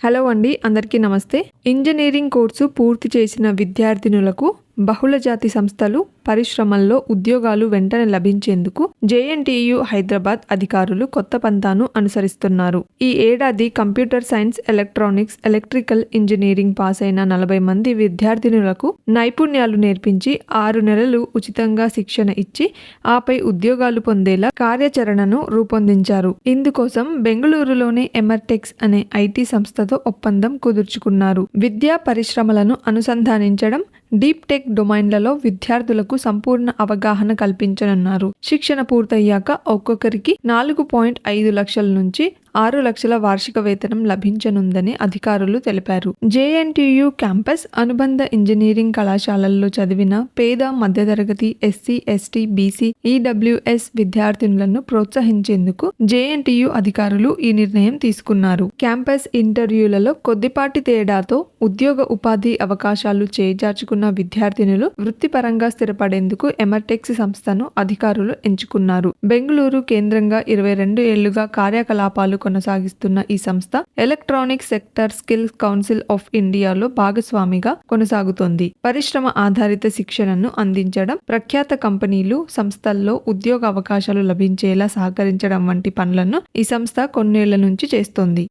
Hello అండి, అందరికీ నమస్తే. ఇంజనీరింగ్ కోర్సు పూర్తి చేసిన విద్యార్థినులకు బహుళజాతి సంస్థలు, పరిశ్రమల్లో ఉద్యోగాలు వెంటనే లభించేందుకు జేఎన్టీయూ హైదరాబాద్ అధికారులు కొత్త పంథాను అనుసరిస్తున్నారు. ఈ ఏడాది computer science, electronics, electrical engineering pass అయిన 40 మంది విద్యార్థినులకు నైపుణ్యాలు నేర్పించి 6 నెలలు ఉచితంగా శిక్షణ ఇచ్చి ఆపై ఉద్యోగాలు పొందేలా కార్యాచరణను రూపొందించారు. ఇందుకోసం బెంగళూరులోని ఎమర్టెక్స్ అనే ఐటీ సంస్థతో ఒప్పందం కుదుర్చుకున్నారు. విద్యా పరిశ్రమలను అనుసంధానించడం, డీప్ టెక్ డొమైన్లలో విద్యార్థులకు సంపూర్ణ అవగాహన కల్పించనున్నారు. శిక్షణ పూర్తయ్యాక ఒక్కొక్కరికి 4.5 లక్షల నుంచి 6 లక్షల వార్షిక వేతనం లభించనుందని అధికారులు తెలిపారు. జేఎన్టీయూ క్యాంపస్ అనుబంధ ఇంజనీరింగ్ కళాశాలల్లో చదివిన పేద, మధ్యతరగతి, ఎస్సీ, ఎస్టీ, బీసీ, ఈడబ్ల్యూఎస్ విద్యార్థినులను ప్రోత్సహించేందుకు జేఎన్టీయూ అధికారులు ఈ నిర్ణయం తీసుకున్నారు. క్యాంపస్ ఇంటర్వ్యూలలో కొద్దిపాటి తేడాతో ఉద్యోగ ఉపాధి అవకాశాలు చేజార్చుకున్న విద్యార్థినులు వృత్తిపరంగా స్థిరపడేందుకు ఎమర్టెక్స్ సంస్థను అధికారులు ఎంచుకున్నారు. బెంగళూరు కేంద్రంగా 22 ఏళ్లుగా కార్యకలాపాలు కొనసాగిస్తున్న ఈ సంస్థ electronic sector skill council of ఇండియాలో భాగస్వామిగా కొనసాగుతోంది. పరిశ్రమ ఆధారిత శిక్షణను అందించడం, ప్రఖ్యాత కంపెనీలు, సంస్థల్లో ఉద్యోగ అవకాశాలు లభించేలా సహకరించడం వంటి పనులను ఈ సంస్థ కొన్నేళ్ల నుంచి చేస్తోంది.